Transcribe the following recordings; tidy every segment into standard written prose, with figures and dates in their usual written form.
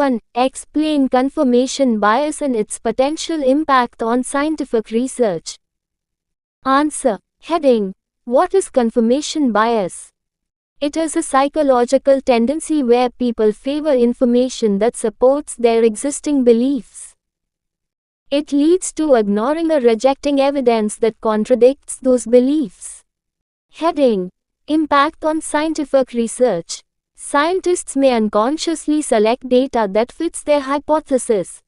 1. Explain confirmation bias and its potential impact on scientific research. Answer. Heading. What is confirmation bias? It is a psychological tendency where people favor information that supports their existing beliefs. It leads to ignoring or rejecting evidence that contradicts those beliefs. Heading. Impact on scientific research. Scientists may unconsciously select data that fits their hypothesis.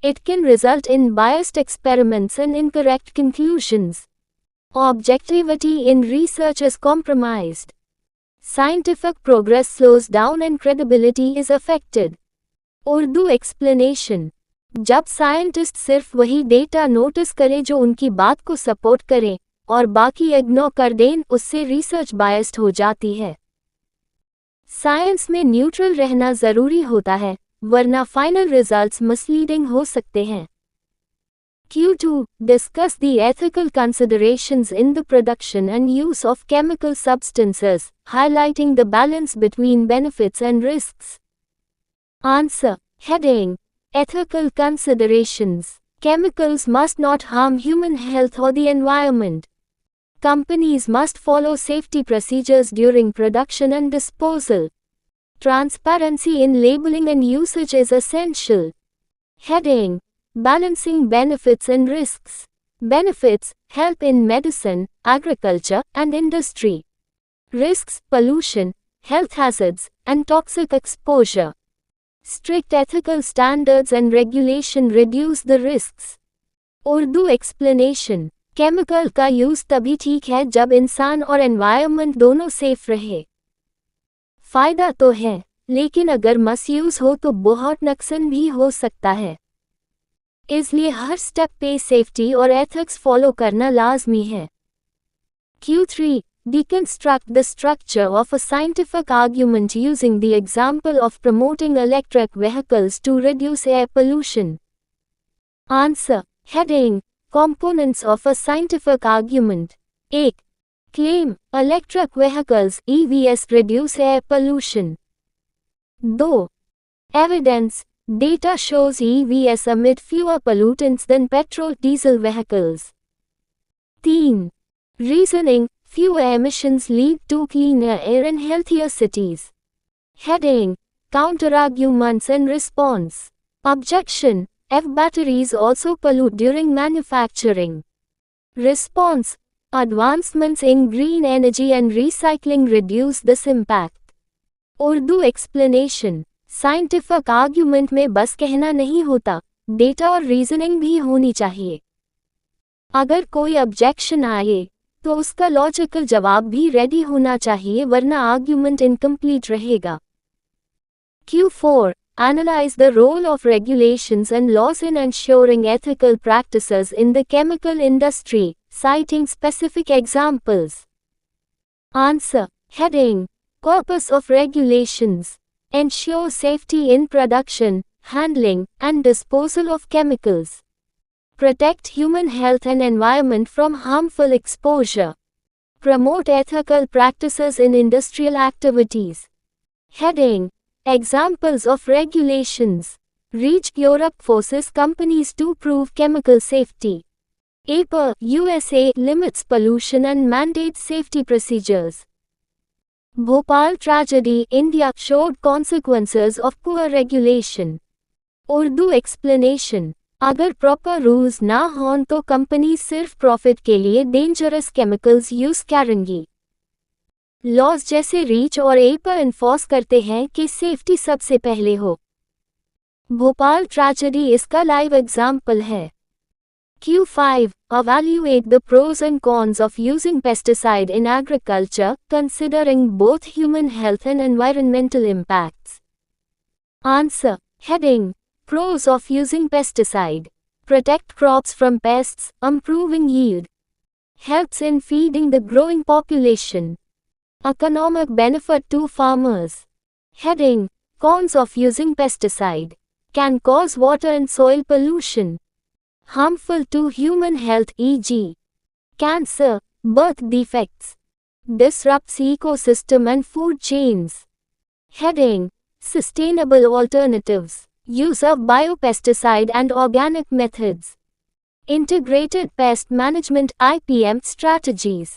It can result in biased experiments and incorrect conclusions. Objectivity in research is compromised. Scientific progress slows down and credibility is affected. Urdu explanation. जब scientist सिर्फ वही data notice करें जो उनकी बात को support करें और बाकी इग्नोर कर दें, उससे रिसर्च बायस्ड हो जाती है. साइंस में न्यूट्रल रहना जरूरी होता है, वरना फाइनल रिजल्ट्स मिसलीडिंग हो सकते हैं. Q2. Discuss the ethical considerations in the production and use of chemical substances, highlighting the balance between benefits and risks. Answer. Heading. Ethical considerations. Chemicals must not harm human health or the environment. Companies must follow safety procedures during production and disposal. Transparency in labeling and usage is essential. Heading. Balancing benefits and risks. Benefits, help in medicine, agriculture, and industry. Risks, pollution, health hazards, and toxic exposure. Strict ethical standards and regulation reduce the risks. Urdu explanation. Chemical का use तभी ठीक है जब इंसान और environment दोनों safe रहे. फायदा तो है, लेकिन अगर मिसयूज हो तो बहुत नुकसान भी हो सकता है. इसलिए हर स्टेप पे सेफ्टी और एथिक्स फॉलो करना लाजमी है. Q3. Deconstruct the structure of a scientific argument using the example of promoting electric vehicles to reduce air pollution. Answer. Heading. Components of a scientific argument. 1. Claim, electric vehicles EVs reduce air pollution. 2. Evidence, data shows EVs emit fewer pollutants than petrol-diesel vehicles. 3. Reasoning, fewer emissions lead to cleaner air and healthier cities. Heading. Counterarguments and response. Objection. EV batteries also pollute during manufacturing. Response. Advancements in green energy and recycling reduce this impact. Urdu explanation. Scientific argument में बस कहना नहीं होता, data और reasoning भी होनी चाहिए. अगर कोई ऑब्जेक्शन आए तो उसका लॉजिकल जवाब भी रेडी होना चाहिए, वरना आर्ग्यूमेंट इनकम्प्लीट रहेगा. Q4. Analyze the role of regulations and laws in ensuring ethical practices in the chemical industry, citing specific examples. Answer. Heading. Purpose of regulations. Ensure safety in production, handling, and disposal of chemicals. Protect human health and environment from harmful exposure. Promote ethical practices in industrial activities. Heading. Examples of regulations. REACH Europe forces companies to prove chemical safety. EPA USA limits pollution and mandates safety procedures. Bhopal tragedy India showed consequences of poor regulation. Urdu explanation. अगर proper rules ना हों तो companies सिर्फ profit के लिए dangerous chemicals use करेंगी. Laws जैसे reach और एपा इन्फोर्स करते हैं कि सेफ्टी सबसे पहले हो. भोपाल ट्रेजेडी इसका लाइव एग्जाम्पल है. Q5. Evaluate the pros and cons of using pesticide in agriculture, considering both human health and environmental impacts. Answer. Heading. Pros of using pesticide. Protect crops from pests, improving yield. Helps in feeding the growing population. Economic benefit to farmers. Heading. Cons of using pesticide. Can cause water and soil pollution. Harmful to human health, e.g. cancer, birth defects. Disrupts ecosystem and food chains. Heading. Sustainable alternatives. Use of biopesticide and organic methods. Integrated Pest Management (IPM) strategies.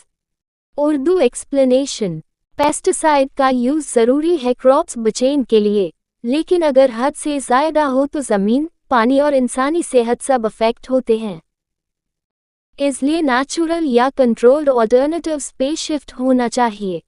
Urdu explanation. Pesticide का use ज़रूरी है crops बचेन के लिए, लेकिन अगर हद से ज़्यादा हो तो ज़मीन, पानी और इंसानी सेहत सब अफेक्ट होते हैं। इसलिए नेचुरल या कंट्रोल्ड ऑल्टरनेटिव्स पे शिफ्ट होना चाहिए।